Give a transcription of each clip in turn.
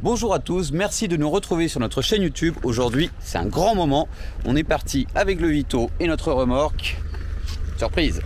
Bonjour à tous, merci de nous retrouver sur notre chaîne YouTube. Aujourd'hui, c'est un grand moment. On est parti avec le Vito et notre remorque. Surprise!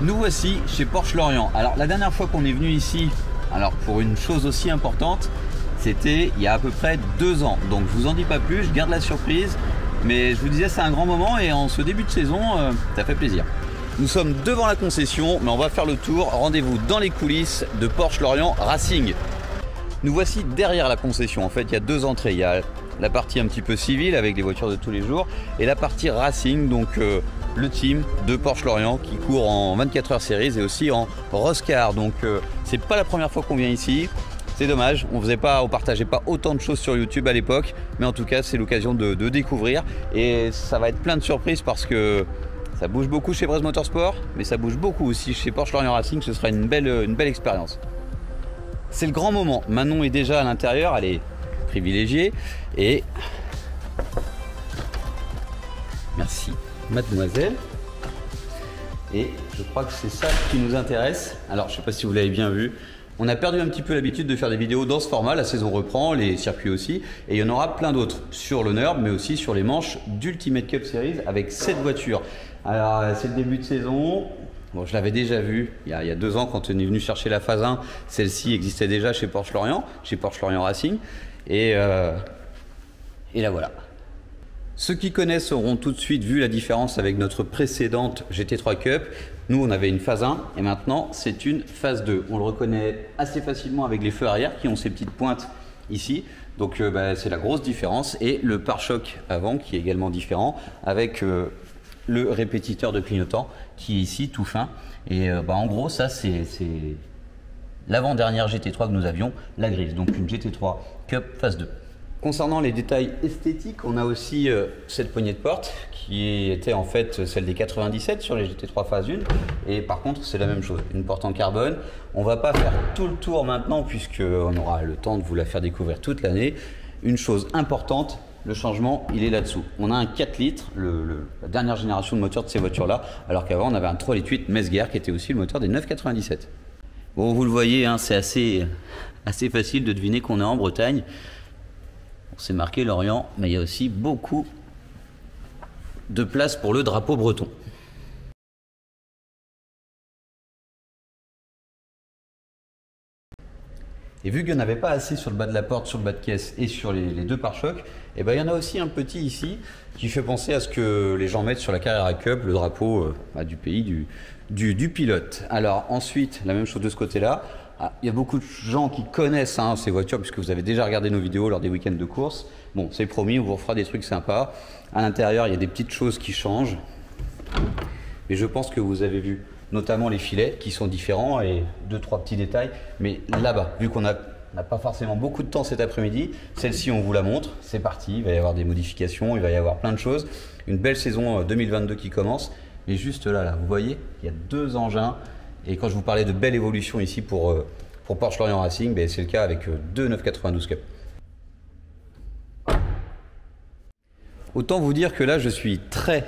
Nous voici chez Porsche Lorient. Alors la dernière fois qu'on est venu ici, alors pour une chose aussi importante, c'était il y a à peu près 2 ans. Donc je vous en dis pas plus, je garde la surprise. Mais je vous disais c'est un grand moment et en ce début de saison, ça fait plaisir. Nous sommes devant la concession, mais on va faire le tour. Rendez-vous dans les coulisses de Porsche Lorient Racing. Nous voici derrière la concession. En fait, il y a 2 entrées. Il y a la partie un petit peu civile avec les voitures de tous les jours et la partie Racing, donc le team de Porsche Lorient qui court en 24 heures Series et aussi en Roscar. Donc c'est pas la première fois qu'on vient ici. C'est dommage, on partageait pas autant de choses sur YouTube à l'époque, mais en tout cas c'est l'occasion de découvrir et ça va être plein de surprises parce que ça bouge beaucoup chez Bresse Motorsport, mais ça bouge beaucoup aussi chez Porsche Lorient Racing. Ce sera une belle expérience. C'est le grand moment. Manon est déjà à l'intérieur, elle est privilégiée et merci mademoiselle. Et je crois que c'est ça qui nous intéresse. Alors je sais pas si vous l'avez bien vu, on a perdu un petit peu l'habitude de faire des vidéos dans ce format. La saison reprend, les circuits aussi, et il y en aura plein d'autres sur l'honneur, mais aussi sur les manches d'Ultimate Cup Series avec 7 voitures. Alors c'est le début de saison. Bon, je l'avais déjà vu il y a 2 ans quand on est venu chercher la phase 1. Celle-ci existait déjà chez Porsche Lorient Racing. Et la voilà. Ceux qui connaissent auront tout de suite vu la différence avec notre précédente GT3 Cup. Nous, on avait une phase 1 et maintenant, c'est une phase 2. On le reconnaît assez facilement avec les feux arrière qui ont ces petites pointes ici. Donc, c'est la grosse différence. Et le pare-choc avant qui est également différent avec le répétiteur de clignotant qui est ici tout fin. Et en gros, ça, c'est l'avant-dernière GT3 que nous avions, la grise. Donc, une GT3 Cup phase 2. Concernant les détails esthétiques, on a aussi cette poignée de porte qui était en fait celle des 97 sur les GT3 phase 1 et par contre c'est la même chose, une porte en carbone. On va pas faire tout le tour maintenant puisqu'on aura le temps de vous la faire découvrir toute l'année. Une chose importante, le changement il est là-dessous. On a un 4 litres, la dernière génération de moteur de ces voitures là, alors qu'avant on avait un 3,8 litres Mezger qui était aussi le moteur des 997. Bon, vous le voyez, hein, c'est assez facile de deviner qu'on est en Bretagne. C'est marqué Lorient, mais il y a aussi beaucoup de place pour le drapeau breton. Et vu qu'il n'y en avait pas assez sur le bas de la porte, sur le bas de caisse et sur les 2 pare-chocs, et il y en a aussi un petit ici qui fait penser à ce que les gens mettent sur la Carrera Cup, le drapeau du pays du pilote. Alors ensuite, la même chose de ce côté-là. Il y a beaucoup de gens qui connaissent ces voitures puisque vous avez déjà regardé nos vidéos lors des week-ends de course. Bon, c'est promis, on vous refera des trucs sympas. À l'intérieur, il y a des petites choses qui changent. Mais je pense que vous avez vu notamment les filets qui sont différents et 2-3 petits détails. Mais là-bas, vu qu'on n'a pas forcément beaucoup de temps cet après-midi, celle-ci, on vous la montre. C'est parti, il va y avoir des modifications, il va y avoir plein de choses. Une belle saison 2022 qui commence. Mais juste là, vous voyez, il y a 2 engins. Et quand je vous parlais de belle évolution ici pour Porsche Lorient Racing, c'est le cas avec 2 992 Cup. Autant vous dire que là, je suis très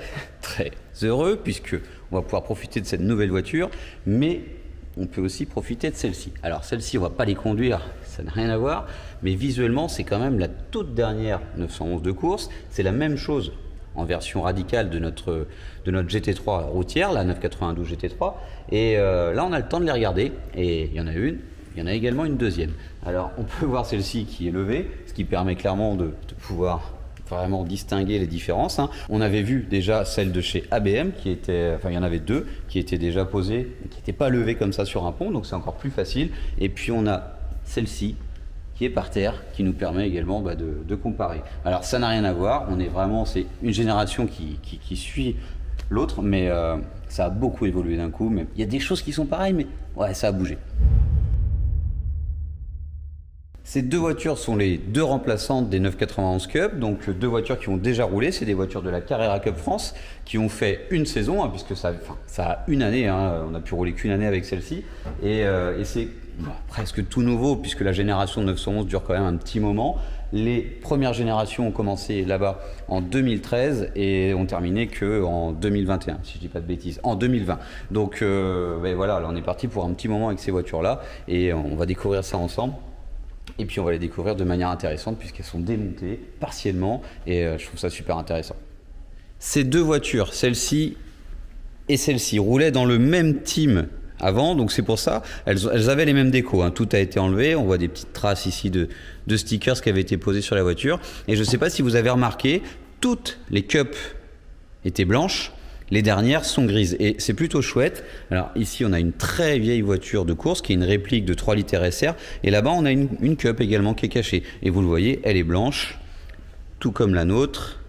heureux puisque on va pouvoir profiter de cette nouvelle voiture, mais on peut aussi profiter de celle-ci. Alors celle-ci, on va pas les conduire, ça n'a rien à voir, mais visuellement, c'est quand même la toute dernière 911 de course. C'est la même chose en version radicale de notre GT3 routière, la 992 GT3. Et là, on a le temps de les regarder. Et il y en a une, il y en a également une deuxième. Alors, on peut voir celle-ci qui est levée, ce qui permet clairement de pouvoir vraiment distinguer les différences. On avait vu déjà celle de chez ABM, qui était, enfin il y en avait 2, qui étaient déjà posées, qui n'étaient pas levées comme ça sur un pont, donc c'est encore plus facile. Et puis on a celle-ci, qui est par terre, qui nous permet également de comparer. Alors ça n'a rien à voir, on est vraiment, c'est une génération qui suit l'autre, mais ça a beaucoup évolué d'un coup. Mais il y a des choses qui sont pareilles, mais ouais, ça a bougé. Ces deux voitures sont les deux remplaçantes des 991 Cup, donc deux voitures qui ont déjà roulé. C'est des voitures de la Carrera Cup France qui ont fait une saison, hein, puisque ça a une année, hein, on n'a pu rouler qu'une année avec celle-ci. Et c'est presque tout nouveau, puisque la génération 911 dure quand même un petit moment. Les premières générations ont commencé là-bas en 2013 et ont terminé qu'en 2021, si je ne dis pas de bêtises, en 2020. Donc voilà, là on est parti pour un petit moment avec ces voitures-là et on va découvrir ça ensemble. Et puis on va les découvrir de manière intéressante puisqu'elles sont démontées partiellement et je trouve ça super intéressant. Ces deux voitures, celle-ci et celle-ci, roulaient dans le même team avant, donc c'est pour ça, elles avaient les mêmes décos, hein. Tout a été enlevé, on voit des petites traces ici de stickers qui avaient été posés sur la voiture. Et je ne sais pas si vous avez remarqué, toutes les cups étaient blanches. Les dernières sont grises et c'est plutôt chouette. Alors ici on a une très vieille voiture de course qui est une réplique de 3 litres RSR et là-bas on a une cup également qui est cachée. Et vous le voyez, elle est blanche, tout comme la nôtre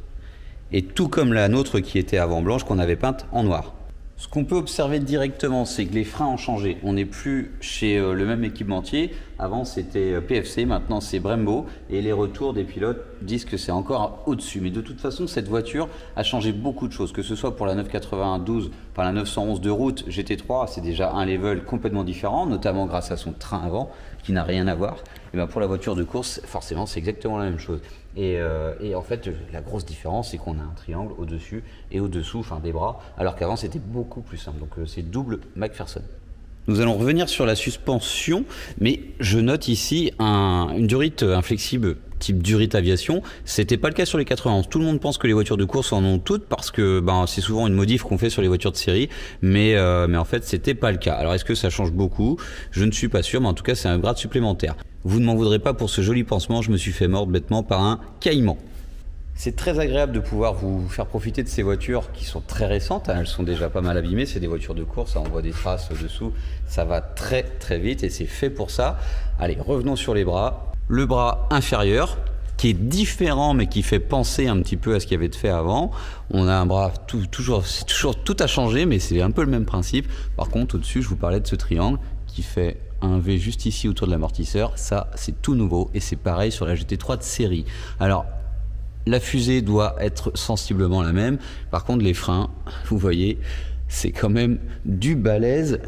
et tout comme la nôtre qui était avant blanche qu'on avait peinte en noir. Ce qu'on peut observer directement, c'est que les freins ont changé. On n'est plus chez le même équipementier. Avant, c'était PFC, maintenant c'est Brembo. Et les retours des pilotes disent que c'est encore au-dessus. Mais de toute façon, cette voiture a changé beaucoup de choses. Que ce soit pour la 992, enfin la 911 de route GT3, c'est déjà un level complètement différent, notamment grâce à son train avant, qui n'a rien à voir. Et bien pour la voiture de course, forcément, c'est exactement la même chose. Et en fait, la grosse différence, c'est qu'on a un triangle au-dessus et au-dessous, enfin des bras, alors qu'avant, c'était beaucoup plus simple. Donc, c'est double McPherson. Nous allons revenir sur la suspension, mais je note ici une durite inflexible type durite aviation. C'était pas le cas sur les 91. Tout le monde pense que les voitures de course en ont toutes parce que c'est souvent une modif qu'on fait sur les voitures de série, mais en fait, c'était pas le cas. Alors, est-ce que ça change beaucoup? Je ne suis pas sûr, mais en tout cas, c'est un grade supplémentaire. Vous ne m'en voudrez pas pour ce joli pansement, je me suis fait mordre bêtement par un caïman. C'est très agréable de pouvoir vous faire profiter de ces voitures qui sont très récentes, hein, elles sont déjà pas mal abîmées, c'est des voitures de course, hein, on voit des traces dessous, ça va très très vite et c'est fait pour ça. Allez, revenons sur les bras. Le bras inférieur, qui est différent mais qui fait penser un petit peu à ce qu'il y avait de fait avant. On a un bras, toujours tout a changé, mais c'est un peu le même principe. Par contre, au-dessus, je vous parlais de ce triangle qui fait un V juste ici autour de l'amortisseur. Ça, c'est tout nouveau et c'est pareil sur la GT3 de série. Alors, la fusée doit être sensiblement la même. Par contre, les freins, vous voyez, c'est quand même du balèze.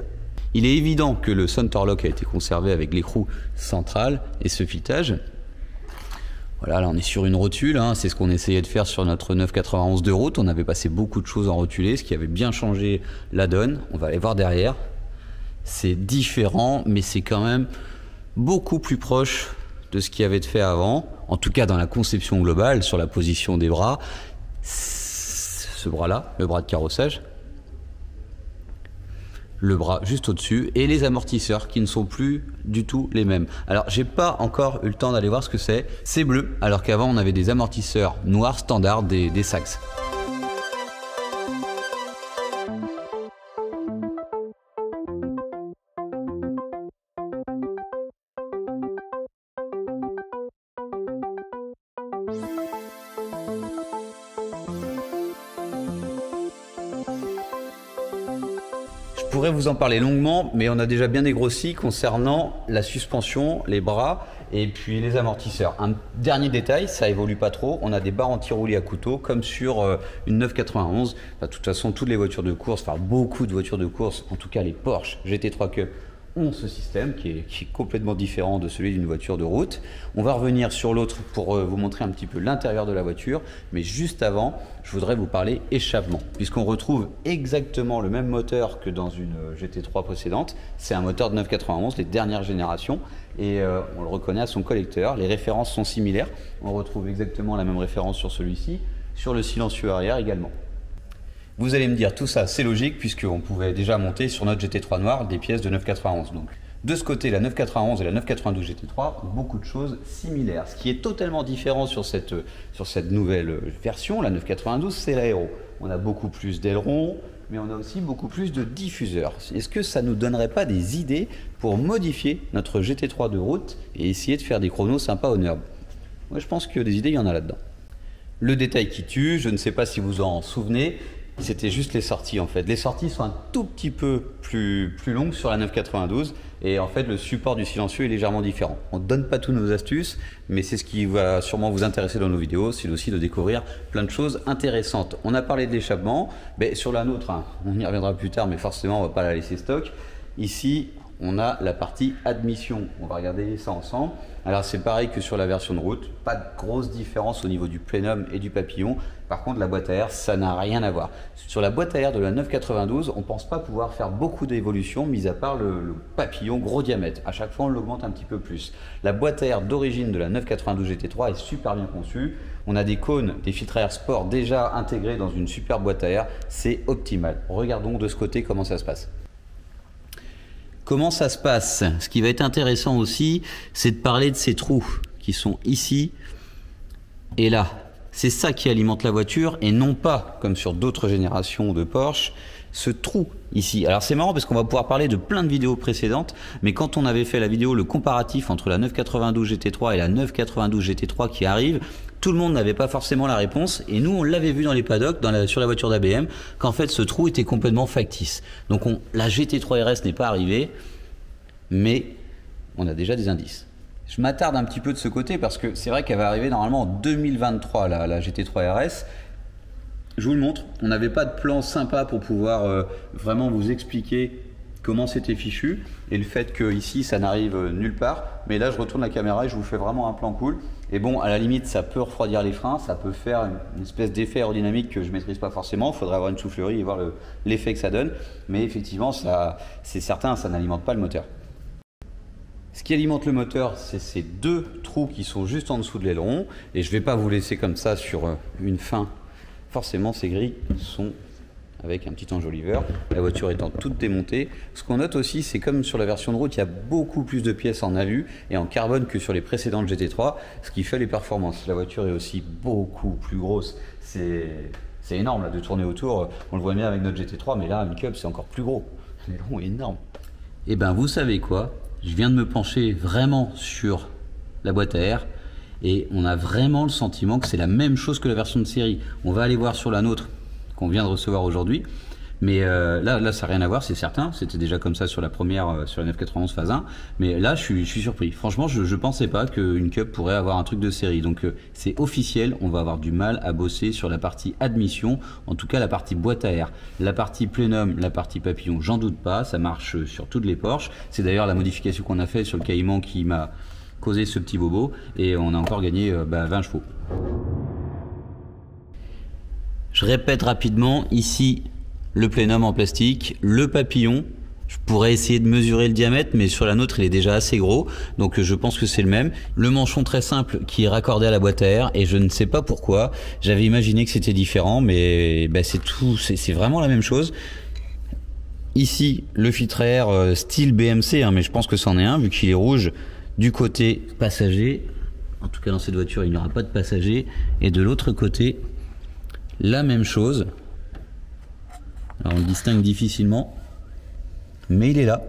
Il est évident que le center lock a été conservé avec l'écrou central et ce filetage. Voilà, là on est sur une rotule, hein, c'est ce qu'on essayait de faire sur notre 991 de route. On avait passé beaucoup de choses en rotulé, ce qui avait bien changé la donne. On va aller voir derrière. C'est différent, mais c'est quand même beaucoup plus proche de ce qu'il y avait de fait avant. En tout cas, dans la conception globale, sur la position des bras. Ce bras-là, le bras de carrossage. Le bras juste au-dessus et les amortisseurs qui ne sont plus du tout les mêmes. Alors j'ai pas encore eu le temps d'aller voir ce que c'est. C'est bleu, alors qu'avant on avait des amortisseurs noirs standards des Sachs. Je pourrais vous en parler longuement, mais on a déjà bien dégrossi concernant la suspension, les bras et puis les amortisseurs. Un dernier détail, ça évolue pas trop, on a des barres anti-roulis à couteau comme sur une 991. Enfin, de toute façon, toutes les voitures de course, enfin beaucoup de voitures de course, en tout cas les Porsche GT3 Cup, ont ce système qui est complètement différent de celui d'une voiture de route. On va revenir sur l'autre pour vous montrer un petit peu l'intérieur de la voiture, mais juste avant, je voudrais vous parler échappement, puisqu'on retrouve exactement le même moteur que dans une GT3 précédente. C'est un moteur de 991, les dernières générations, et on le reconnaît à son collecteur. Les références sont similaires, on retrouve exactement la même référence sur celui-ci, sur le silencieux arrière également. Vous allez me dire, tout ça c'est logique puisqu'on pouvait déjà monter sur notre GT3 noir des pièces de 991. Donc de ce côté, la 991 et la 992 GT3 ont beaucoup de choses similaires. Ce qui est totalement différent sur cette nouvelle version, la 992, c'est l'aéro. On a beaucoup plus d'ailerons, mais on a aussi beaucoup plus de diffuseurs. Est-ce que ça ne nous donnerait pas des idées pour modifier notre GT3 de route et essayer de faire des chronos sympas au NURB? Moi je pense que des idées, il y en a là-dedans. Le détail qui tue, je ne sais pas si vous en souvenez, c'était juste les sorties en fait. Les sorties sont un tout petit peu plus longues sur la 992. et en fait le support du silencieux est légèrement différent. On ne donne pas toutes nos astuces, mais c'est ce qui va sûrement vous intéresser dans nos vidéos, c'est aussi de découvrir plein de choses intéressantes. On a parlé de l'échappement, mais sur la nôtre, hein, on y reviendra plus tard, mais forcément on ne va pas la laisser stock. Ici, on a la partie admission. On va regarder ça ensemble. Alors c'est pareil que sur la version de route, pas de grosse différence au niveau du plénum et du papillon. Par contre, la boîte à air, ça n'a rien à voir. Sur la boîte à air de la 992, on ne pense pas pouvoir faire beaucoup d'évolutions, mis à part le papillon gros diamètre. À chaque fois, on l'augmente un petit peu plus. La boîte à air d'origine de la 992 GT3 est super bien conçue. On a des cônes, des filtres à air sport déjà intégrés dans une super boîte à air. C'est optimal. Regardons de ce côté comment ça se passe. Comment ça se passe? Ce qui va être intéressant aussi, c'est de parler de ces trous qui sont ici et là. C'est ça qui alimente la voiture et non pas, comme sur d'autres générations de Porsche, ce trou ici. Alors c'est marrant parce qu'on va pouvoir parler de plein de vidéos précédentes, mais quand on avait fait la vidéo, le comparatif entre la 992 GT3 et la 992 GT3 qui arrive, tout le monde n'avait pas forcément la réponse et nous on l'avait vu dans les paddocks, sur la voiture d'ABM, qu'en fait ce trou était complètement factice. Donc la GT3 RS n'est pas arrivée, mais on a déjà des indices. Je m'attarde un petit peu de ce côté parce que c'est vrai qu'elle va arriver normalement en 2023 la GT3 RS. Je vous le montre, on n'avait pas de plan sympa pour pouvoir vraiment vous expliquer comment c'était fichu et le fait que ici ça n'arrive nulle part, mais là je retourne la caméra et je vous fais vraiment un plan cool. Et bon, à la limite ça peut refroidir les freins, ça peut faire une espèce d'effet aérodynamique que je ne maîtrise pas forcément, il faudrait avoir une soufflerie et voir l'effet que ça donne, mais effectivement c'est certain, ça n'alimente pas le moteur. Ce qui alimente le moteur, c'est ces deux trous qui sont juste en dessous de l'aileron, et je ne vais pas vous laisser comme ça sur une fin. Forcément ces grilles sont avec un petit enjoliveur, la voiture étant toute démontée. Ce qu'on note aussi, c'est comme sur la version de route, il y a beaucoup plus de pièces en alu et en carbone que sur les précédentes GT3, ce qui fait les performances. La voiture est aussi beaucoup plus grosse. C'est énorme là, de tourner autour. On le voit bien avec notre GT3, mais là, une Cub, c'est encore plus gros. L'aileron est énorme. Et ben, vous savez quoi? Je viens de me pencher vraiment sur la boîte à air et on a vraiment le sentiment que c'est la même chose que la version de série. On va aller voir sur la nôtre qu'on vient de recevoir aujourd'hui, mais là ça n'a rien à voir, c'est certain. C'était déjà comme ça sur la première, sur la 991 phase 1, mais là je suis surpris. Franchement, je pensais pas qu'une Cup pourrait avoir un truc de série, donc c'est officiel. On va avoir du mal à bosser sur la partie admission, en tout cas la partie boîte à air. La partie plénum, la partie papillon, j'en doute pas, ça marche sur toutes les Porsche. C'est d'ailleurs la modification qu'on a fait sur le Cayman qui m'a causé ce petit bobo, et on a encore gagné 20 chevaux. Je répète rapidement, ici le plénum en plastique, le papillon, je pourrais essayer de mesurer le diamètre, mais sur la nôtre il est déjà assez gros, donc je pense que c'est le même. Le manchon très simple qui est raccordé à la boîte à air, et je ne sais pas pourquoi, j'avais imaginé que c'était différent, mais c'est tout, c'est vraiment la même chose. Ici le filtre à air style BMC, mais je pense que c'en est un, vu qu'il est rouge du côté passager, en tout cas dans cette voiture il n'y aura pas de passager, et de l'autre côté, la même chose. Alors on le distingue difficilement, mais il est là.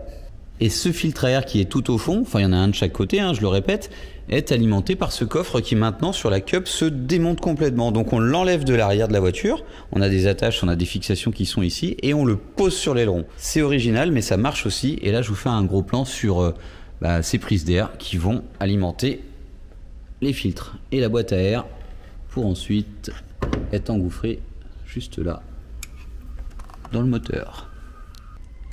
Et ce filtre à air qui est tout au fond, enfin il y en a un de chaque côté, je le répète, est alimenté par ce coffre qui maintenant sur la Cup se démonte complètement. Donc on l'enlève de l'arrière de la voiture, on a des attaches, on a des fixations qui sont ici, et on le pose sur l'aileron. C'est original, mais ça marche aussi. Et là je vous fais un gros plan sur ces prises d'air qui vont alimenter les filtres et la boîte à air pour ensuite est engouffré juste là dans le moteur.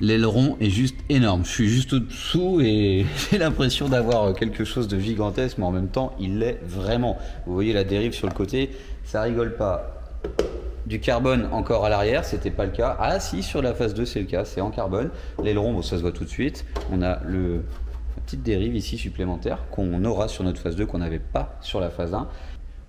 L'aileron est juste énorme, je suis juste au-dessous et j'ai l'impression d'avoir quelque chose de gigantesque, mais en même temps il l'est vraiment. Vous voyez la dérive sur le côté, ça rigole pas. Du carbone encore à l'arrière, c'était pas le cas. Ah si, sur la phase 2 c'est le cas, c'est en carbone. L'aileron, bon, ça se voit tout de suite. On a la petite dérive ici supplémentaire qu'on aura sur notre phase 2 qu'on n'avait pas sur la phase 1.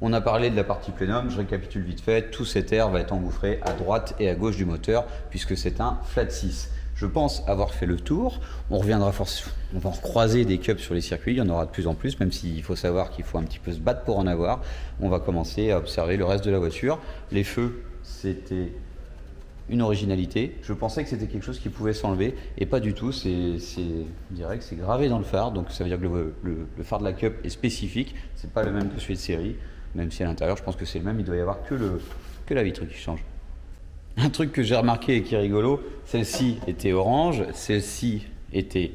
On a parlé de la partie plénum, je récapitule vite fait, tout cet air va être engouffré à droite et à gauche du moteur puisque c'est un flat 6. Je pense avoir fait le tour, on reviendra forcément, on va en croiser des cups sur les circuits, il y en aura de plus en plus, même s'il faut savoir qu'il faut un petit peu se battre pour en avoir. On va commencer à observer le reste de la voiture. Les feux, c'était une originalité, je pensais que c'était quelque chose qui pouvait s'enlever et pas du tout, je dirais que c'est gravé dans le phare, donc ça veut dire que le phare de la Cup est spécifique, c'est pas le même que celui de série. Même si à l'intérieur, je pense que c'est le même, il doit y avoir que la vitre qui change. Un truc que j'ai remarqué et qui est rigolo, celle-ci était orange, celle-ci était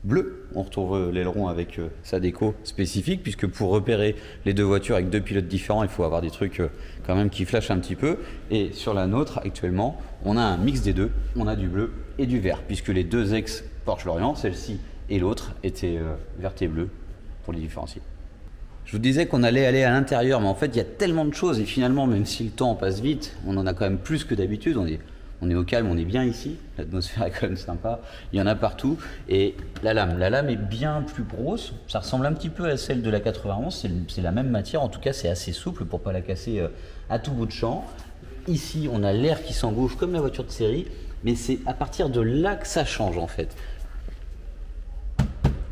bleu. On retrouve l'aileron avec sa déco spécifique, puisque pour repérer les deux voitures avec deux pilotes différents, il faut avoir des trucs quand même qui flashent un petit peu. Et sur la nôtre, actuellement, on a un mix des deux. On a du bleu et du vert, puisque les deux ex Porsche Lorient, celle-ci et l'autre, étaient verte et bleue pour les différencier. Je vous disais qu'on allait aller à l'intérieur, mais en fait, il y a tellement de choses, et finalement, même si le temps passe vite, on en a quand même plus que d'habitude. On est au calme, on est bien ici, l'atmosphère est quand même sympa, il y en a partout. Et la lame est bien plus grosse, ça ressemble un petit peu à celle de la 91, c'est la même matière, en tout cas c'est assez souple pour pas la casser à tout bout de champ. Ici on a l'air qui s'engouffre comme la voiture de série, mais c'est à partir de là que ça change en fait.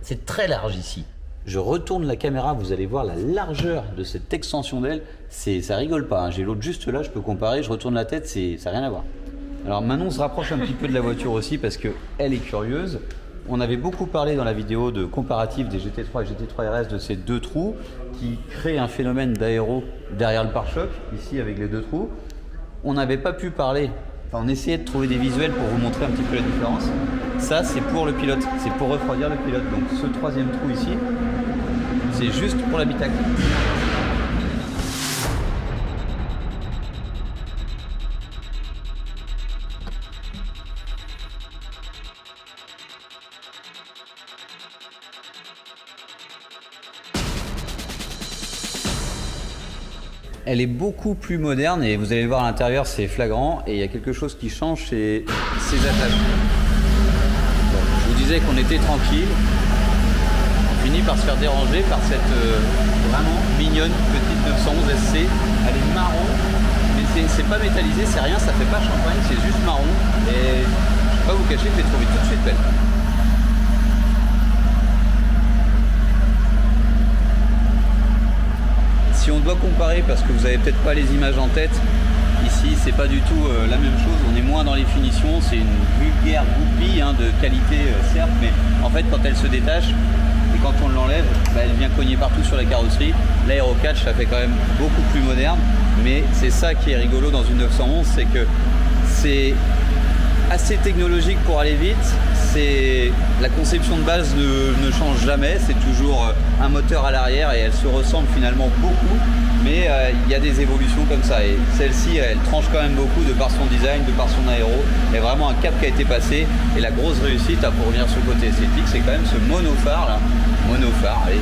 C'est très large ici. Je retourne la caméra, vous allez voir la largeur de cette extension d'aile, ça rigole pas, hein. J'ai l'autre juste là, je peux comparer, je retourne la tête, ça n'a rien à voir. Alors Manon se rapproche un petit peu de la voiture aussi parce qu'elle est curieuse. On avait beaucoup parlé dans la vidéo de comparatif des GT3 et GT3 RS de ces deux trous qui créent un phénomène d'aéro derrière le pare-choc, ici avec les deux trous. On n'avait pas pu parler, enfin on essayait de trouver des visuels pour vous montrer un petit peu la différence. Ça c'est pour le pilote, c'est pour refroidir le pilote. Donc ce troisième trou ici, c'est juste pour l'habitacle. Elle est beaucoup plus moderne et vous allez le voir à l'intérieur, c'est flagrant. Et il y a quelque chose qui change, c'est ces attaches. Bon, je vous disais qu'on était tranquille. On finit par se faire déranger par cette vraiment mignonne petite 911 SC. Elle est marron, mais c'est pas métallisé, c'est rien, ça fait pas champagne, c'est juste marron. Et je vais pas vous cacher, je l'ai trouvée tout de suite belle. Si on doit comparer, parce que vous n'avez peut-être pas les images en tête, ici c'est pas du tout la même chose, on est moins dans les finitions, c'est une vulgaire goupille de qualité certes, mais en fait quand elle se détache et quand on l'enlève, elle vient cogner partout sur la carrosserie. L'aérocatch ça fait quand même beaucoup plus moderne, mais c'est ça qui est rigolo dans une 911, c'est que c'est assez technologique pour aller vite. La conception de base ne change jamais, c'est toujours un moteur à l'arrière et elle se ressemble finalement beaucoup, mais il y a des évolutions comme ça et celle-ci elle tranche quand même beaucoup de par son design, de par son aéro. Il y a vraiment un cap qui a été passé et la grosse réussite pour revenir sur le côté esthétique, c'est quand même ce monophare là, allez,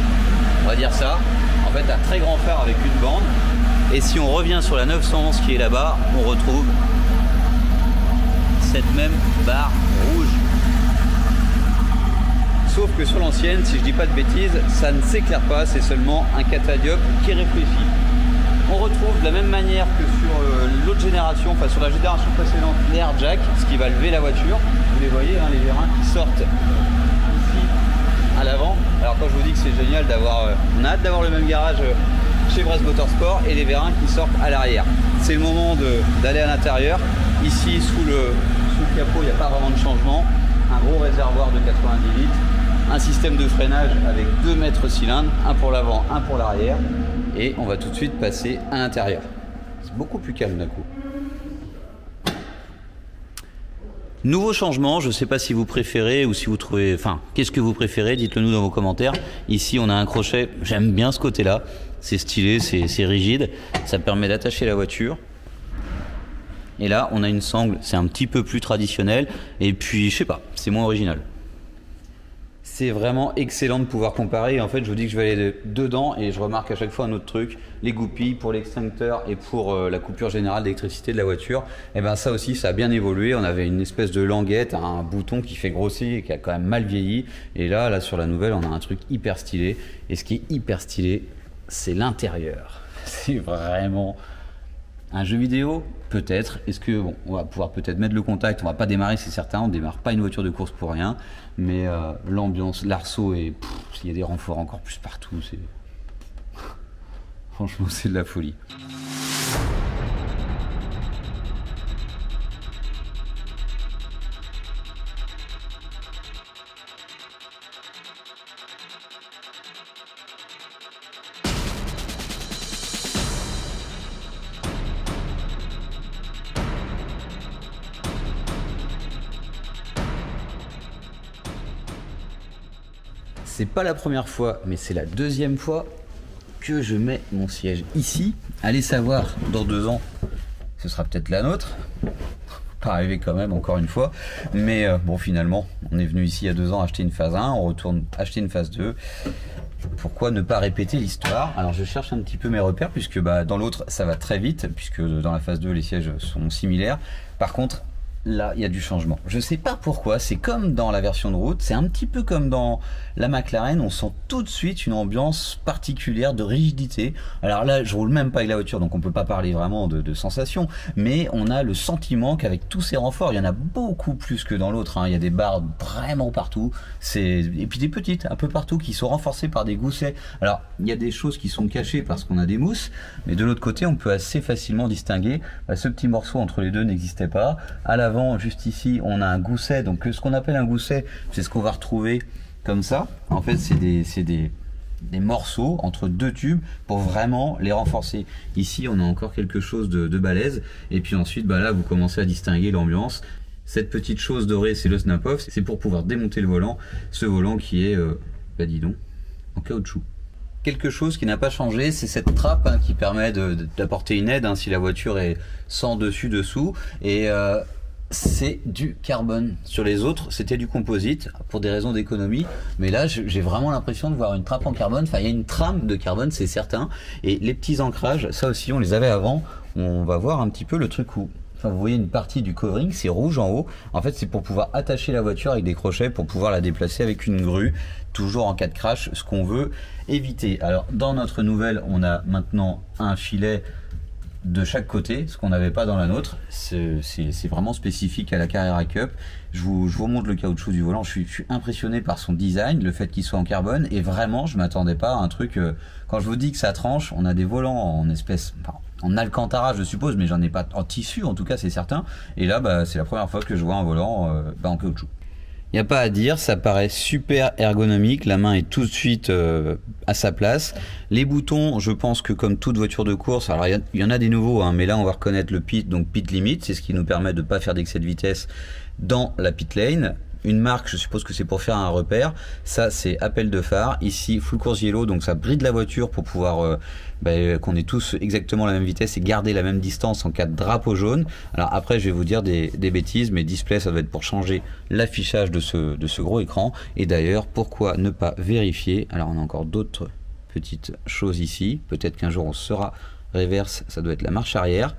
on va dire ça, en fait un très grand phare avec une bande. Et si on revient sur la 911 qui est là-bas, on retrouve cette même barre rouge. Sauf que sur l'ancienne, si je dis pas de bêtises, ça ne s'éclaire pas, c'est seulement un catadioptre qui réfléchit. On retrouve de la même manière que sur l'autre génération, enfin sur la génération précédente, l'air jack, ce qui va lever la voiture. Vous les voyez, les vérins qui sortent ici à l'avant. Alors quand je vous dis que c'est génial d'avoir, on a hâte d'avoir le même garage chez Brest Motorsport et les vérins qui sortent à l'arrière. C'est le moment d'aller à l'intérieur. Ici, sous le capot, il n'y a pas vraiment de changement. Un gros réservoir de 90 litres. Un système de freinage avec 2 mètres cylindres, un pour l'avant, un pour l'arrière. Et on va tout de suite passer à l'intérieur. C'est beaucoup plus calme d'un coup. Nouveau changement, je ne sais pas si vous préférez ou si vous trouvez... Enfin, qu'est-ce que vous préférez? Dites-le nous dans vos commentaires. Ici, on a un crochet. J'aime bien ce côté-là. C'est stylé, c'est rigide. Ça permet d'attacher la voiture. Et là, on a une sangle. C'est un petit peu plus traditionnel. Et puis, je sais pas, c'est moins original. C'est vraiment excellent de pouvoir comparer. En fait, je vous dis que je vais aller dedans et je remarque à chaque fois un autre truc. Les goupilles pour l'extincteur et pour la coupure générale d'électricité de la voiture. Et ben ça aussi, ça a bien évolué. On avait une espèce de languette, un bouton qui fait grossir et qui a quand même mal vieilli. Et là sur la nouvelle, on a un truc hyper stylé. Et ce qui est hyper stylé, c'est l'intérieur. C'est vraiment un jeu vidéo, peut-être. Est-ce que bon, on va pouvoir peut-être mettre le contact. On va pas démarrer, c'est certain. On démarre pas une voiture de course pour rien. Mais l'ambiance, l'arceau et il y a des renforts encore plus partout. C'est franchement, c'est de la folie. c'est pas la première fois, mais c'est la deuxième fois que je mets mon siège ici. Allez savoir, dans 2 ans, ce sera peut-être la nôtre. Pas arrivé quand même, encore une fois. Mais bon, finalement, on est venu ici il y a 2 ans acheter une phase 1, on retourne acheter une phase 2. Pourquoi ne pas répéter l'histoire? Alors je cherche un petit peu mes repères, puisque dans l'autre ça va très vite, puisque dans la phase 2 les sièges sont similaires. Par contre, là il y a du changement. Je sais pas pourquoi, c'est comme dans la version de route, c'est un petit peu comme dans la McLaren, on sent tout de suite une ambiance particulière de rigidité. Alors là je roule même pas avec la voiture, donc on peut pas parler vraiment de sensation, mais on a le sentiment qu'avec tous ces renforts, il y en a beaucoup plus que dans l'autre, hein. Il y a des barres vraiment partout, et puis des petites un peu partout qui sont renforcées par des goussets. Alors il y a des choses qui sont cachées parce qu'on a des mousses, mais de l'autre côté on peut assez facilement distinguer. Ce petit morceau entre les deux n'existait pas. À l'avant, juste ici, on a un gousset. Donc ce qu'on appelle un gousset, c'est ce qu'on va retrouver comme ça. En fait, c'est des morceaux entre 2 tubes pour vraiment les renforcer. Ici, on a encore quelque chose de balèze. Et puis ensuite, là, vous commencez à distinguer l'ambiance. Cette petite chose dorée, c'est le snap-off. C'est pour pouvoir démonter le volant. Ce volant qui est, dis donc, en caoutchouc. Quelque chose qui n'a pas changé, c'est cette trappe qui permet d'apporter une aide si la voiture est sans dessus-dessous. Et c'est du carbone. Sur les autres, c'était du composite pour des raisons d'économie. Mais là, j'ai vraiment l'impression de voir une trappe en carbone. Enfin, il y a une trame de carbone, c'est certain. Et les petits ancrages, ça aussi, on les avait avant. On va voir un petit peu le truc où... Enfin, vous voyez une partie du covering, c'est rouge en haut. En fait, c'est pour pouvoir attacher la voiture avec des crochets pour pouvoir la déplacer avec une grue, toujours en cas de crash, ce qu'on veut éviter. Alors, dans notre nouvelle, on a maintenant un filet de chaque côté, ce qu'on n'avait pas dans la nôtre. C'est vraiment spécifique à la Carrera Cup. Je vous remonte le caoutchouc du volant. Je suis impressionné par son design, le fait qu'il soit en carbone, et vraiment, je m'attendais pas à un truc... quand je vous dis que ça tranche, on a des volants en espèce... en alcantara je suppose, mais j'en ai pas en tissu en tout cas, c'est certain. Et là c'est la première fois que je vois un volant en caoutchouc. Il n'y a pas à dire, ça paraît super ergonomique, la main est tout de suite à sa place. Les boutons, je pense que comme toute voiture de course, alors il y en a des nouveaux, mais là on va reconnaître le pit, donc pit limit, c'est ce qui nous permet de ne pas faire d'excès de vitesse dans la pit lane. Une marque, je suppose que c'est pour faire un repère. Ça, c'est appel de phare. Ici, full course yellow, donc ça bride la voiture pour pouvoir qu'on ait tous exactement la même vitesse et garder la même distance en cas de drapeau jaune. Alors après, je vais vous dire des bêtises, mais display, ça doit être pour changer l'affichage de ce gros écran. Et d'ailleurs, pourquoi ne pas vérifier? Alors, on a encore d'autres petites choses ici. Peut-être qu'un jour, on sera reverse. Ça doit être la marche arrière.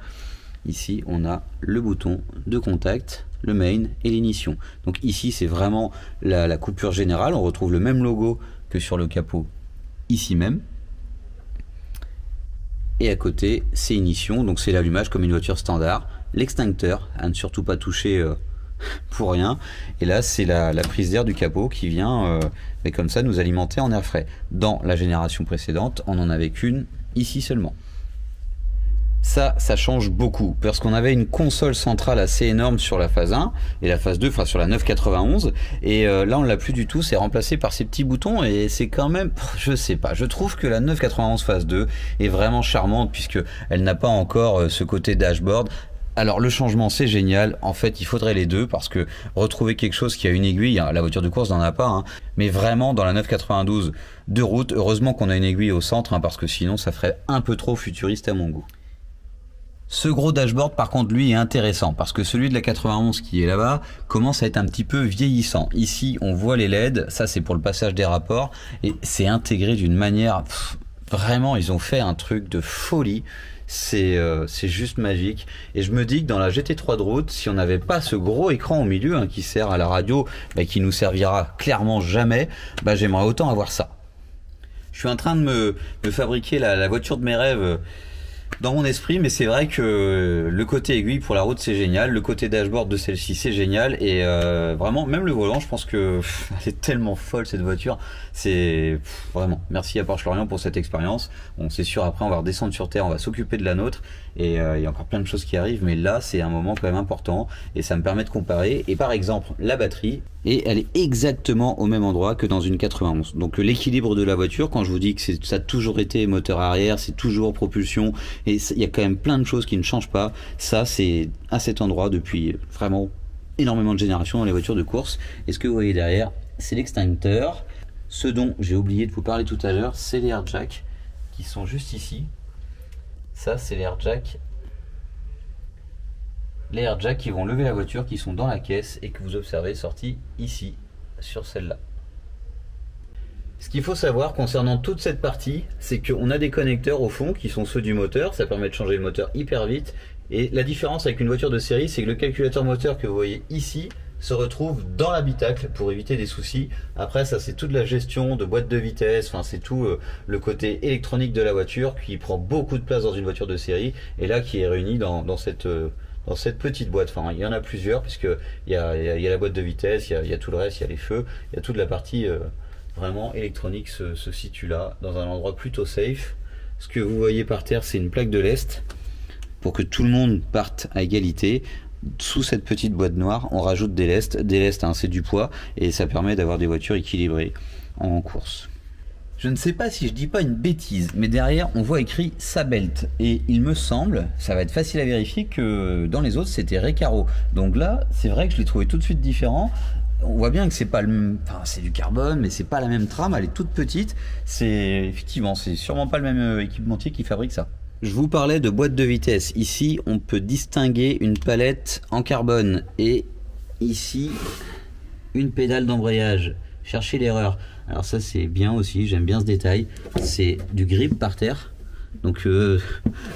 Ici, on a le bouton de contact, le main et l'ignition. Donc ici, c'est vraiment la coupure générale. On retrouve le même logo que sur le capot ici même. Et à côté, c'est ignition. Donc c'est l'allumage comme une voiture standard. L'extincteur, à ne surtout pas toucher pour rien. Et là, c'est la prise d'air du capot qui vient comme ça nous alimenter en air frais. Dans la génération précédente, on n'en avait qu'une ici seulement. Ça change beaucoup, parce qu'on avait une console centrale assez énorme sur la phase 1, et la phase 2, enfin sur la 991, et là on l'a plus du tout, c'est remplacé par ces petits boutons, et c'est quand même, je sais pas, je trouve que la 991 phase 2 est vraiment charmante, puisque elle n'a pas encore ce côté dashboard. Alors le changement c'est génial, en fait il faudrait les deux, parce que retrouver quelque chose qui a une aiguille, la voiture de course n'en a pas, mais vraiment dans la 992 de route, heureusement qu'on a une aiguille au centre, parce que sinon ça ferait un peu trop futuriste à mon goût. Ce gros dashboard par contre lui est intéressant parce que celui de la 91 qui est là-bas commence à être un petit peu vieillissant. Ici on voit les LED, ça c'est pour le passage des rapports et c'est intégré d'une manière, vraiment ils ont fait un truc de folie. C'est juste magique et je me dis que dans la GT3 de route, si on n'avait pas ce gros écran au milieu qui sert à la radio, qui nous servira clairement jamais, j'aimerais autant avoir ça. Je suis en train de me fabriquer la voiture de mes rêves dans mon esprit, mais c'est vrai que le côté aiguille pour la route c'est génial, le côté dashboard de celle-ci c'est génial et vraiment même le volant, je pense que elle est tellement folle cette voiture, c'est vraiment merci à Porsche Lorient pour cette expérience. Bon, c'est sûr après on va redescendre sur terre, on va s'occuper de la nôtre et il y a encore plein de choses qui arrivent, mais là c'est un moment quand même important et ça me permet de comparer. Et par exemple la batterie, et elle est exactement au même endroit que dans une 91, donc l'équilibre de la voiture, quand je vous dis que ça a toujours été moteur arrière, c'est toujours propulsion et il y a quand même plein de choses qui ne changent pas, ça c'est à cet endroit depuis vraiment énormément de générations dans les voitures de course. Et ce que vous voyez derrière, c'est l'extincteur. Ce dont j'ai oublié de vous parler tout à l'heure, c'est les air jacks qui sont juste ici. Ça, c'est les air jacks. Les air jacks qui vont lever la voiture, qui sont dans la caisse et que vous observez sortis ici, sur celle-là. Ce qu'il faut savoir concernant toute cette partie, c'est qu'on a des connecteurs au fond qui sont ceux du moteur. Ça permet de changer le moteur hyper vite. Et la différence avec une voiture de série, c'est que le calculateur moteur que vous voyez ici se retrouve dans l'habitacle pour éviter des soucis. Après, ça c'est toute la gestion de boîte de vitesse, enfin c'est tout le côté électronique de la voiture qui prend beaucoup de place dans une voiture de série et là qui est réuni dans cette petite boîte. Enfin, il y en a plusieurs puisque il y a la boîte de vitesse, il y a tout le reste, il y a les feux, il y a toute la partie vraiment électronique se situe là, dans un endroit plutôt safe. Ce que vous voyez par terre, c'est une plaque de lest pour que tout le monde parte à égalité. Sous cette petite boîte noire, on rajoute des lestes. Des lestes, hein, c'est du poids et ça permet d'avoir des voitures équilibrées en course. Je ne sais pas si je dis pas une bêtise, mais derrière on voit écrit Sabelt et il me semble, ça va être facile à vérifier, que dans les autres c'était Recaro. Donc là, c'est vrai que je l'ai trouvé tout de suite différent. On voit bien que c'est pas le même, enfin c'est du carbone, mais c'est pas la même trame, elle est toute petite. C'est effectivement, c'est sûrement pas le même équipementier qui fabrique ça. Je vous parlais de boîte de vitesse. Ici, on peut distinguer une palette en carbone et ici, une pédale d'embrayage. Cherchez l'erreur. Alors ça, c'est bien aussi, j'aime bien ce détail. C'est du grip par terre. Donc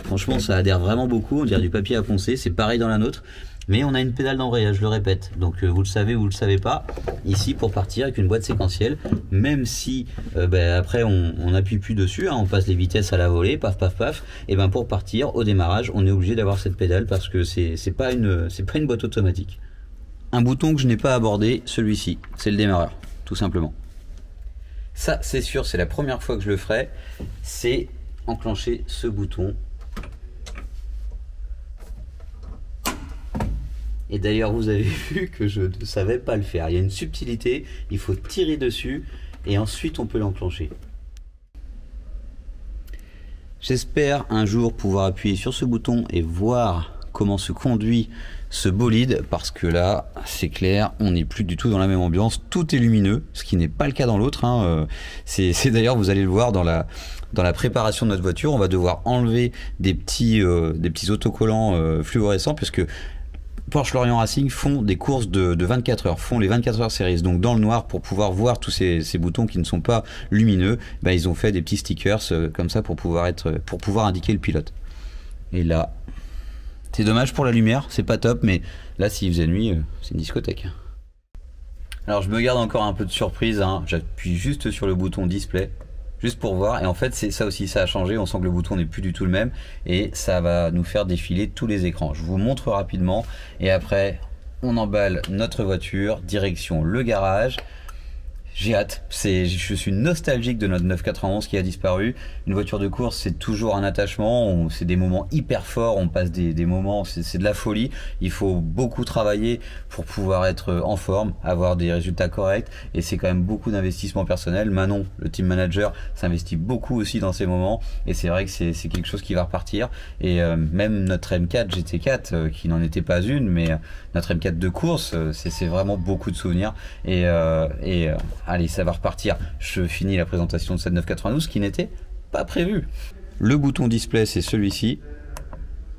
franchement, ça adhère vraiment beaucoup. On dirait du papier à poncer. C'est pareil dans la nôtre. Mais on a une pédale d'embrayage, je le répète. Donc vous le savez ou vous le savez pas, ici pour partir avec une boîte séquentielle, même si après on n'appuie plus dessus, hein, on passe les vitesses à la volée, paf paf paf, et ben pour partir au démarrage, on est obligé d'avoir cette pédale parce que c'est pas une boîte automatique. Un bouton que je n'ai pas abordé, celui-ci, c'est le démarreur, tout simplement. Ça c'est sûr, c'est la première fois que je le ferai, c'est enclencher ce bouton. Et d'ailleurs vous avez vu que je ne savais pas le faire. Il y a une subtilité, il faut tirer dessus et ensuite on peut l'enclencher. J'espère un jour pouvoir appuyer sur ce bouton et voir comment se conduit ce bolide, parce que là c'est clair, on n'est plus du tout dans la même ambiance, tout est lumineux, ce qui n'est pas le cas dans l'autre, hein. C'est d'ailleurs, vous allez le voir dans la préparation de notre voiture, on va devoir enlever des petits autocollants fluorescents, puisque Porsche Lorient Racing font des courses de 24 heures, font les 24 heures series. Donc dans le noir, pour pouvoir voir tous ces boutons qui ne sont pas lumineux, ils ont fait des petits stickers comme ça pour pouvoir indiquer le pilote. Et là, c'est dommage pour la lumière, c'est pas top, mais là s'il faisait nuit, c'est une discothèque. Alors je me garde encore un peu de surprise, hein. J'appuie juste sur le bouton display. Juste pour voir, et en fait c'est ça aussi, ça a changé, on sent que le bouton n'est plus du tout le même et ça va nous faire défiler tous les écrans. Je vous montre rapidement et après on emballe notre voiture, direction le garage. J'ai hâte, je suis nostalgique de notre 991 qui a disparu. Une voiture de course, c'est toujours un attachement, c'est des moments hyper forts, on passe des moments, c'est de la folie. Il faut beaucoup travailler pour pouvoir être en forme, avoir des résultats corrects, et c'est quand même beaucoup d'investissement personnel. Manon, le team manager, s'investit beaucoup aussi dans ces moments, et c'est vrai que c'est quelque chose qui va repartir. Et même notre M4 GT4, qui n'en était pas une, mais notre M4 de course, c'est vraiment beaucoup de souvenirs, et allez, ça va repartir. Je finis la présentation de cette 992 qui n'était pas prévue. Le bouton display, c'est celui-ci.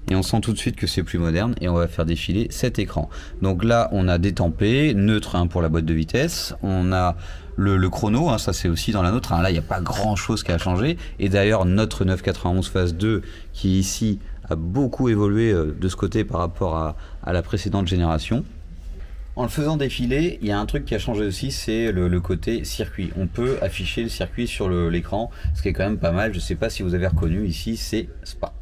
Et on sent tout de suite que c'est plus moderne. Et on va faire défiler cet écran. Donc là, on a détempé, neutre, hein, pour la boîte de vitesse. On a le chrono, hein, ça c'est aussi dans la nôtre. Hein, là, il n'y a pas grand-chose qui a changé. Et d'ailleurs, notre 991 phase 2, qui ici a beaucoup évolué de ce côté par rapport à la précédente génération. En le faisant défiler, il y a un truc qui a changé aussi, c'est le côté circuit. On peut afficher le circuit sur l'écran, ce qui est quand même pas mal. Je ne sais pas si vous avez reconnu, ici c'est Spa.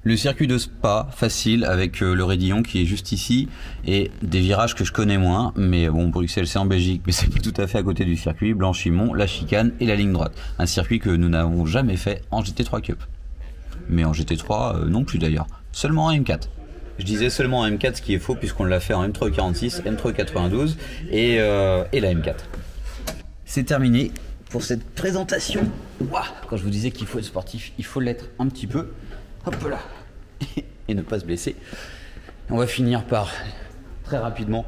Le circuit de Spa, facile, avec le raidillon qui est juste ici, et des virages que je connais moins, mais bon, Bruxelles c'est en Belgique, mais c'est pas tout à fait à côté du circuit. Blanchimont, la chicane et la ligne droite. Un circuit que nous n'avons jamais fait en GT3 Cup. Mais en GT3 non plus d'ailleurs, seulement en M4. Je disais seulement en M4, ce qui est faux puisqu'on l'a fait en M3 46, M3 92 et la M4. C'est terminé pour cette présentation. Ouah, quand je vous disais qu'il faut être sportif, il faut l'être un petit peu. Hop là. Et ne pas se blesser. On va finir par, très rapidement,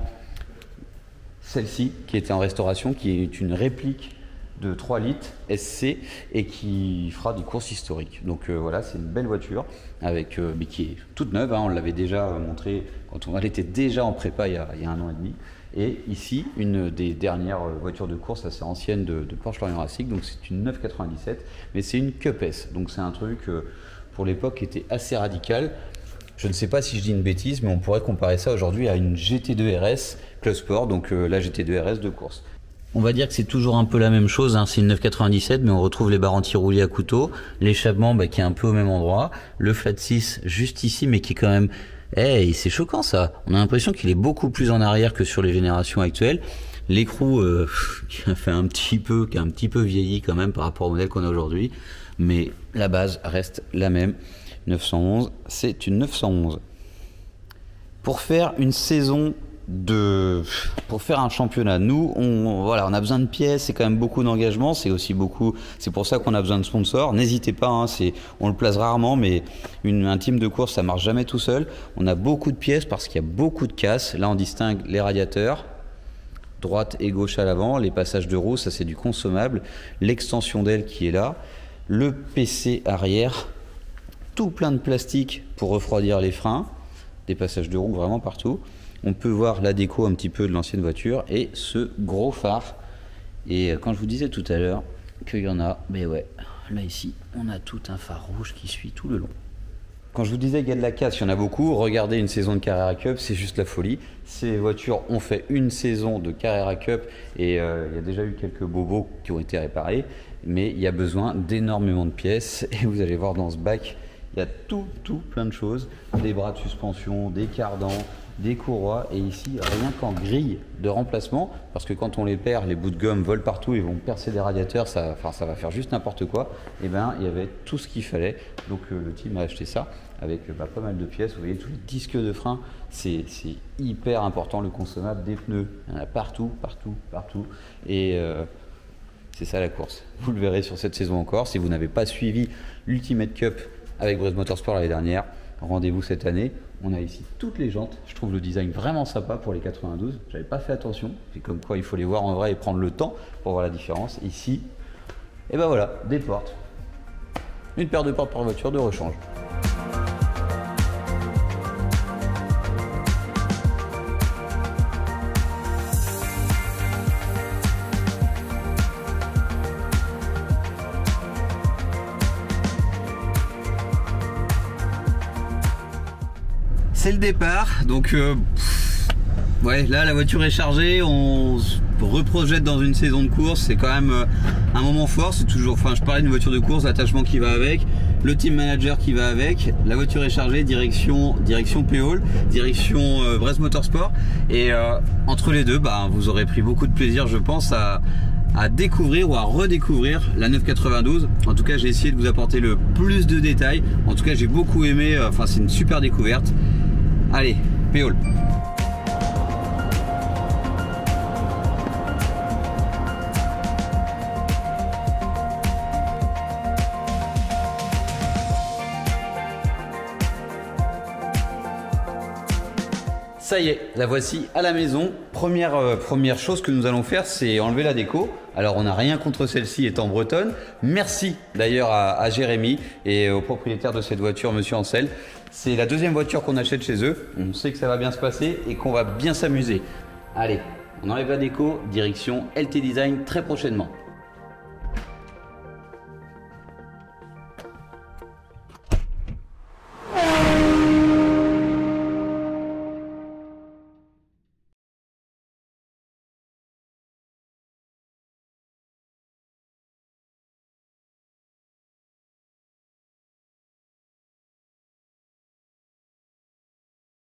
celle-ci qui était en restauration, qui est une réplique de 3 litres SC et qui fera des courses historiques. Donc voilà, c'est une belle voiture avec, mais qui est toute neuve, hein, on l'avait déjà montré quand elle était déjà en prépa il y a 1 an et demi. Et ici, une des dernières voitures de course assez anciennes de Porsche Lorient Racing, donc c'est une 997, mais c'est une Cup S, donc c'est un truc pour l'époque qui était assez radical. Je ne sais pas si je dis une bêtise, mais on pourrait comparer ça aujourd'hui à une GT2 RS Club Sport, donc la GT2 RS de course. On va dire que c'est toujours un peu la même chose, hein. C'est une 997, mais on retrouve les barres anti-roulis à couteau, l'échappement qui est un peu au même endroit, le flat 6 juste ici, mais qui est quand même... c'est choquant ça. On a l'impression qu'il est beaucoup plus en arrière que sur les générations actuelles. L'écrou qui a un petit peu vieilli quand même par rapport au modèle qu'on a aujourd'hui, mais la base reste la même. 911, c'est une 911. Pour faire une saison pour faire un championnat, nous on a besoin de pièces, c'est quand même beaucoup d'engagement, c'est pour ça qu'on a besoin de sponsors. N'hésitez pas, hein, on le place rarement, mais un team de course ça marche jamais tout seul. On a beaucoup de pièces parce qu'il y a beaucoup de casses. Là on distingue les radiateurs droite et gauche à l'avant, les passages de roues, ça c'est du consommable, l'extension d'aile qui est là, le PC arrière, tout plein de plastique pour refroidir les freins, des passages de roues vraiment partout. On peut voir la déco un petit peu de l'ancienne voiture et ce gros phare. Et quand je vous disais tout à l'heure qu'il y en a, ben ouais, là ici, on a tout un phare rouge qui suit tout le long. Quand je vous disais qu'il y a de la casse, il y en a beaucoup. Regardez une saison de Carrera Cup, c'est juste la folie. Ces voitures ont fait une saison de Carrera Cup et il y a déjà eu quelques bobos qui ont été réparés. Mais il y a besoin d'énormément de pièces et vous allez voir dans ce bac, il y a tout plein de choses. Des bras de suspension, des cardans, des courroies et ici rien qu'en grille de remplacement parce que quand on les perd, les bouts de gomme volent partout et vont percer des radiateurs, ça va faire juste n'importe quoi. Et ben il y avait tout ce qu'il fallait, donc le team a acheté ça avec pas mal de pièces. Vous voyez tous les disques de frein, c'est hyper important, le consommable, des pneus, il y en a partout et c'est ça la course. Vous le verrez sur cette saison encore. Si vous n'avez pas suivi l'Ultimate Cup avec Brest Motorsport l'année dernière, rendez-vous cette année. On a ici toutes les jantes. Je trouve le design vraiment sympa pour les 92. J'avais pas fait attention. C'est comme quoi il faut les voir en vrai et prendre le temps pour voir la différence. Ici, et ben voilà, des portes. Une paire de portes par voiture de rechange. C'est le départ, donc ouais, là la voiture est chargée, on se reprojette dans une saison de course, c'est quand même un moment fort, c'est toujours, je parlais d'une voiture de course, l'attachement qui va avec, le team manager qui va avec, la voiture est chargée, direction Péole, direction Brest Motorsport, et entre les deux, vous aurez pris beaucoup de plaisir je pense à découvrir ou à redécouvrir la 992. En tout cas j'ai essayé de vous apporter le plus de détails, en tout cas j'ai beaucoup aimé, c'est une super découverte. Allez, Péole. Ça y est, la voici à la maison. Première chose que nous allons faire, c'est enlever la déco. Alors on n'a rien contre celle-ci étant bretonne. Merci d'ailleurs à Jérémy et au propriétaire de cette voiture, Monsieur Ancel. C'est la deuxième voiture qu'on achète chez eux. On sait que ça va bien se passer et qu'on va bien s'amuser. Allez, on enlève la déco, direction LT Design très prochainement.